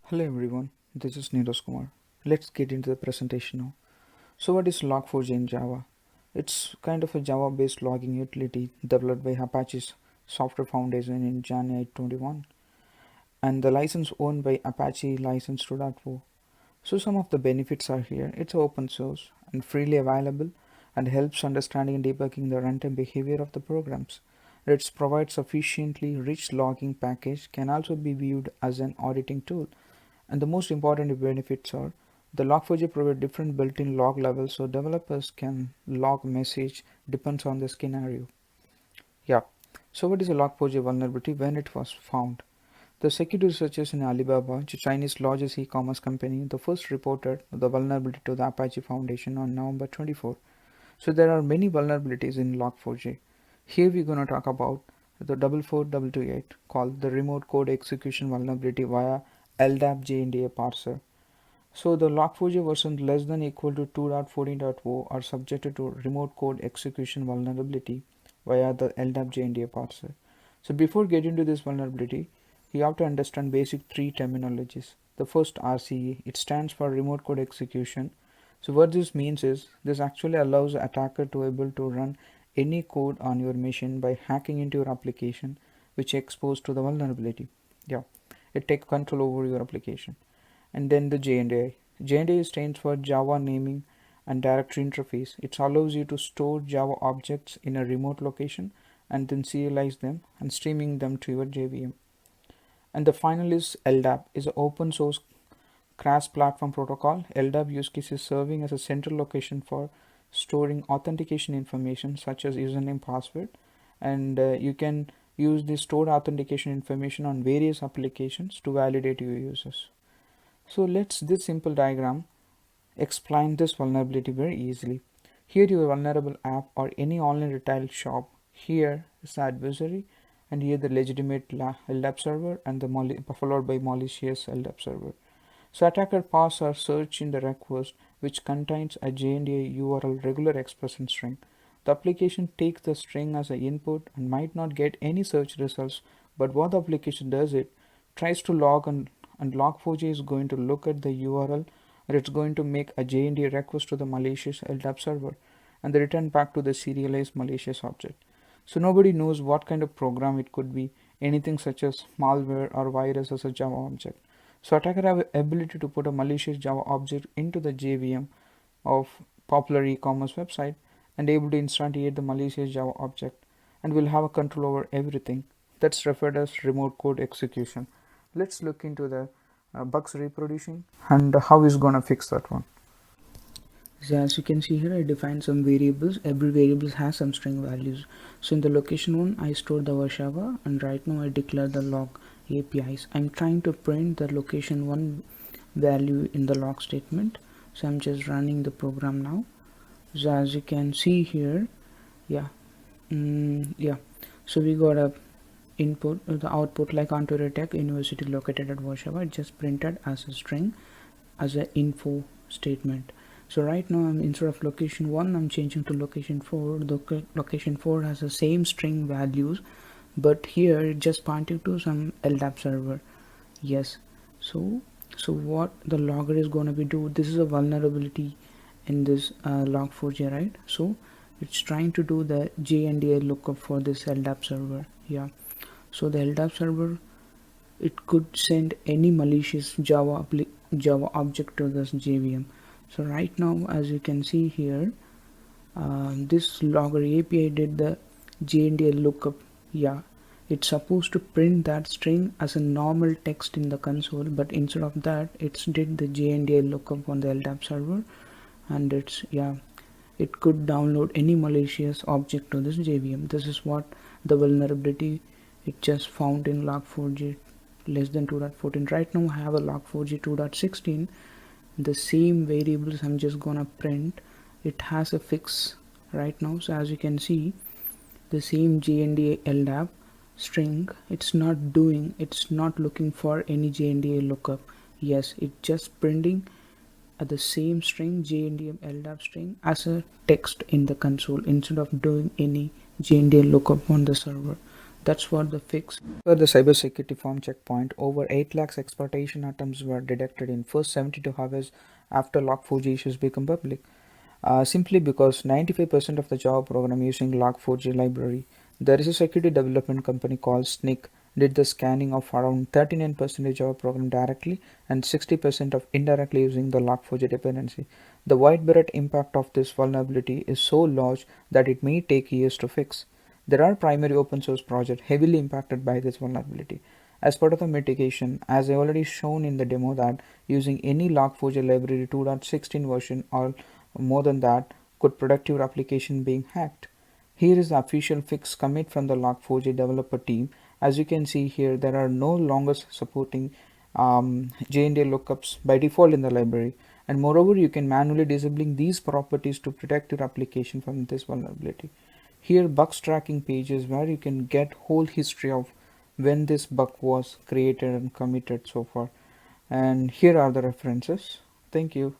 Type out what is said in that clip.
Hello everyone, this is Neeraj Kumar. Let's get into the presentation now. So what is Log4j in Java? It's kind of a Java-based logging utility developed by Apache's Software Foundation in January 21 and the license owned by Apache License 2.4. So some of the benefits are here. It's open source and freely available and helps understanding and debugging the runtime behavior of the programs. It provides sufficiently rich logging package, can also be viewed as an auditing tool, and the most important benefits are the Log4j provides different built-in log levels so developers can log message depends on the scenario. Yeah. So what is a Log4j vulnerability when it was found? The security researchers in Alibaba, the Chinese largest e-commerce company, the first reported the vulnerability to the Apache Foundation on November 24. So there are many vulnerabilities in Log4j. Here we're going to talk about the 44228 called the remote code execution vulnerability via LDAP JNDI parser. So the Log4j version less than equal to 2.14.0 are subjected to remote code execution vulnerability via the LDAP JNDI parser. So before getting to this vulnerability, you have to understand basic three terminologies. The first RCE, it stands for remote code execution. So what this means is this actually allows the attacker to able to run any code on your machine by hacking into your application which is exposed to the vulnerability. Yeah, it takes control over your application. And then the JNDI. JNDI stands for Java Naming and Directory Interface. It allows you to store Java objects in a remote location and then serialize them and streaming them to your JVM. And the final is LDAP, is an open source cross-platform protocol. LDAP use case is serving as a central location for storing authentication information such as username, password, and you can use the stored authentication information on various applications to validate your users. So let's this simple diagram explain this vulnerability very easily. Here your vulnerable app or any online retail shop. Here is the adversary, and here the legitimate LDAP server and the followed by malicious LDAP server. So attacker pass or search in the request which contains a JNDI URL regular expression string. The application takes the string as an input and might not get any search results, but what the application does, it tries to log and Log4j is going to look at the URL, or it's going to make a JNDI request to the malicious LDAP server and they return back to the serialized malicious object. So nobody knows what kind of program it could be, anything such as malware or virus as a Java object. So attacker have ability to put a malicious Java object into the JVM of popular e-commerce website and able to instantiate the malicious Java object and will have a control over everything. That's referred as remote code execution. Let's look into the bugs reproducing and how is gonna fix that one. So as you can see here, I defined some variables. Every variable has some string values. So in the location one, I stored the Warsaw, and right now I declare the log APIs. I'm trying to print the location one value in the log statement. So I'm just running the program now. So as you can see here, yeah. So we got a input, the output like Ontario Tech University located at Warsaw. It just printed as a string, as an info statement. So right now I'm instead of location 1 I'm changing to location 4. The location 4 has the same string values, but here it just pointing to some LDAP server. Yes, so what the logger is going to be do, this is a vulnerability in this Log4j, right? So it's trying to do the JNDI lookup for this LDAP server. Yeah, so the LDAP server, it could send any malicious Java object to this JVM. So right now as you can see here, this logger API did the JNDI lookup. Yeah, it's supposed to print that string as a normal text in the console, but instead of that it's did the JNDI lookup on the LDAP server, and it could download any malicious object to this JVM. This is what the vulnerability it just found in Log4j less than 2.14. Right now I have a Log4j 2.16. the same variables I'm just gonna print, it has a fix right now. So as you can see, the same JNDI LDAP string, it's not looking for any JNDI lookup. Yes, it's just printing the same string JNDI LDAP string as a text in the console instead of doing any JNDI lookup on the server. That's what the fix. For the cybersecurity farm checkpoint, over 8 lakhs exploitation attempts were detected in first 72 hours after Log4j issues become public. Simply because 95% of the Java program using Log4j library. There is a security development company called Snyk did the scanning of around 39% Java program directly and 60% of indirectly using the Log4j dependency. The widespread impact of this vulnerability is so large that it may take years to fix. There are primary open source projects heavily impacted by this vulnerability. As part of the mitigation, as I already shown in the demo, that using any Log4j library 2.16 version or more than that could protect your application being hacked. Here is the official fix commit from the Log4j developer team. As you can see here, there are no longer supporting JNDI lookups by default in the library, and moreover you can manually disabling these properties to protect your application from this vulnerability. Here bugs tracking pages where you can get whole history of when this bug was created and committed so far, and here are the references. Thank you.